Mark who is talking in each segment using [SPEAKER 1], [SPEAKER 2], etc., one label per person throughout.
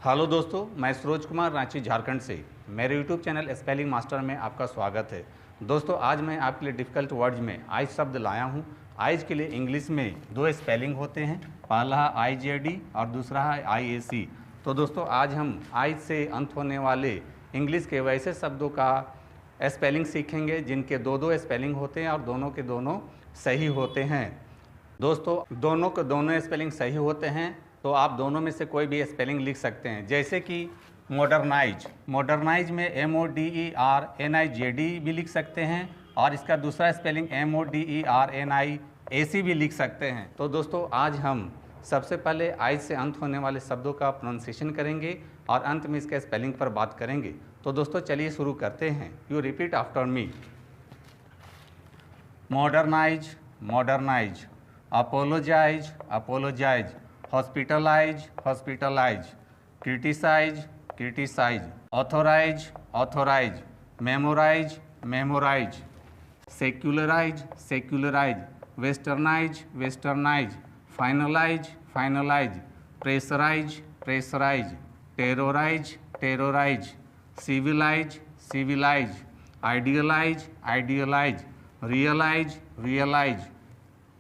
[SPEAKER 1] Hello दोस्तों, मैं सरोज कुमार रांची झारखंड से मेरे यूट्यूब चैनल स्पेलिंग मास्टर में आपका स्वागत है। दोस्तों, आज मैं आपके लिए डिफ़िकल्ट वर्ड्स में आइज शब्द लाया हूं। आइज के लिए इंग्लिश में दो स्पेलिंग होते हैं, पहला है IJD और दूसरा है IAC। तो दोस्तों, आज हम आइज से अंत होने वाले इंग्लिश के वैसे शब्दों का स्पेलिंग सीखेंगे जिनके दो स्पेलिंग होते हैं और दोनों के दोनों सही होते हैं। दोस्तों, दोनों के दोनों स्पेलिंग सही होते हैं तो आप दोनों में से कोई भी स्पेलिंग लिख सकते हैं। जैसे कि मॉडर्नाइज में MODERNIZD भी लिख सकते हैं और इसका दूसरा स्पेलिंग MODERNIAC भी लिख सकते हैं। तो दोस्तों, आज हम सबसे पहले आइज से अंत होने वाले शब्दों का प्रोनाउंसिएशन करेंगे और अंत में इसके स्पेलिंग पर बात करेंगे। तो दोस्तों, चलिए शुरू करते हैं। You repeat after me. Modernise, apologise, hospitalise, criticise, authorise, memorise, secularise, westernise, finalise, pressurise, terrorise, civilise, idealise, realise,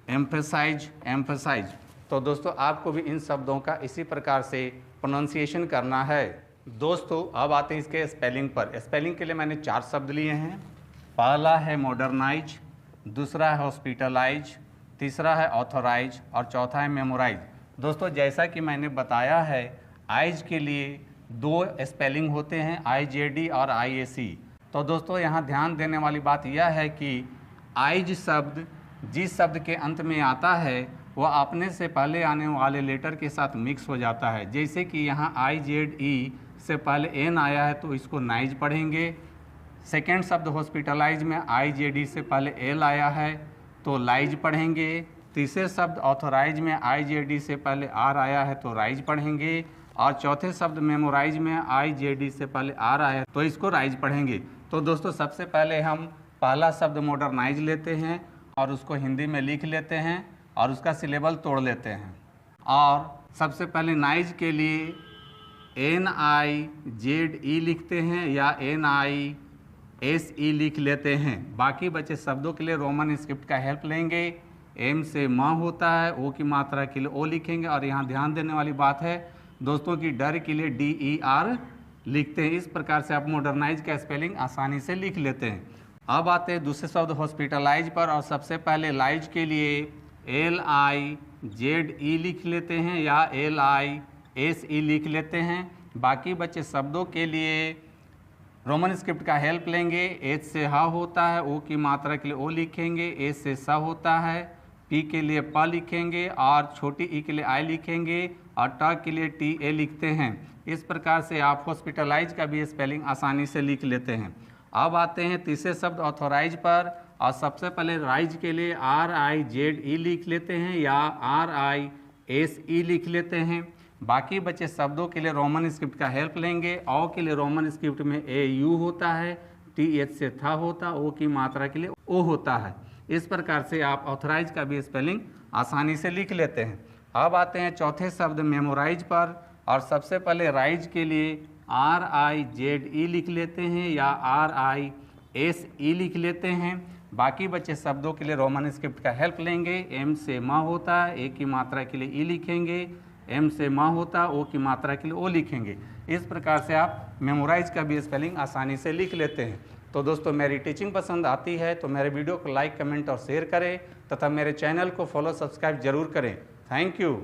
[SPEAKER 1] emphasise. तो दोस्तों, आपको भी इन शब्दों का इसी प्रकार से प्रोनाउंसिएशन करना है। दोस्तों, अब आते हैं इसके स्पेलिंग पर। स्पेलिंग के लिए मैंने 4 शब्द लिए हैं। पहला है मॉडर्नाइज, दूसरा है हॉस्पिटलाइज, तीसरा है ऑथोराइज और चौथा है मेमोराइज। दोस्तों, जैसा कि मैंने बताया है, आइज के लिए 2 स्पेलिंग होते हैं, IJD और IAC। तो दोस्तों, यहाँ ध्यान देने वाली बात यह है कि आइज शब्द जिस शब्द के अंत में आता है वह अपने से पहले आने वाले लेटर के साथ मिक्स हो जाता है। जैसे कि यहाँ IZE से पहले N आया है तो इसको नाइज पढ़ेंगे। सेकेंड शब्द हॉस्पिटलाइज में IJD से पहले L आया है तो लाइज पढ़ेंगे। तीसरे शब्द ऑथोराइज में IJD से पहले R आया है तो राइज पढ़ेंगे। और चौथे शब्द मेमोराइज में IJD से पहले R आया है तो इसको राइज पढ़ेंगे। तो दोस्तों, सबसे पहले हम पहला शब्द मॉडर्नाइज लेते हैं और उसको हिंदी में लिख लेते हैं और उसका सिलेबल तोड़ लेते हैं। और सबसे पहले नाइज के लिए NIZE लिखते हैं या NISE लिख लेते हैं। बाकी बचे शब्दों के लिए रोमन स्क्रिप्ट का हेल्प लेंगे। M से म होता है, O की मात्रा के लिए O लिखेंगे। और यहाँ ध्यान देने वाली बात है दोस्तों की डर के लिए DER लिखते हैं। इस प्रकार से आप मॉडर्नाइज का स्पेलिंग आसानी से लिख लेते हैं। अब आते हैं दूसरे शब्द हॉस्पिटलाइज पर और सबसे पहले लाइज के लिए LIZE लिख लेते हैं या LISE लिख लेते हैं। बाकी बचे शब्दों के लिए रोमन स्क्रिप्ट का हेल्प लेंगे। H से ह होता है, O की मात्रा के लिए O लिखेंगे। A से स होता है, P के लिए प लिखेंगे और छोटी ई के लिए I लिखेंगे और ट के लिए TA लिखते हैं। इस प्रकार से आप हॉस्पिटलाइज का भी स्पेलिंग आसानी से लिख लेते हैं। अब आते हैं तीसरे शब्द ऑथोराइज पर और सबसे पहले राइज के लिए RIZE लिख लेते हैं या RISE लिख लेते हैं। बाकी बचे शब्दों के लिए रोमन स्क्रिप्ट का हेल्प लेंगे। औ के लिए रोमन स्क्रिप्ट में AU होता है, TH से था होता, O की मात्रा के लिए O होता है। इस प्रकार से आप ऑथोराइज का भी स्पेलिंग आसानी से लिख लेते हैं। अब आते हैं चौथे शब्द मेमोराइज पर और सबसे पहले राइज के लिए RIZE लिख लेते हैं या RISE लिख लेते हैं। बाकी बचे शब्दों के लिए रोमन स्क्रिप्ट का हेल्प लेंगे। M से म होता है, A की मात्रा के लिए E लिखेंगे। M से म होता है, O की मात्रा के लिए O लिखेंगे। इस प्रकार से आप मेमोराइज का भी स्पेलिंग आसानी से लिख लेते हैं। तो दोस्तों, मेरी टीचिंग पसंद आती है तो मेरे वीडियो को लाइक, कमेंट और शेयर करें तथा मेरे चैनल को फॉलो, सब्सक्राइब जरूर करें। Thank you.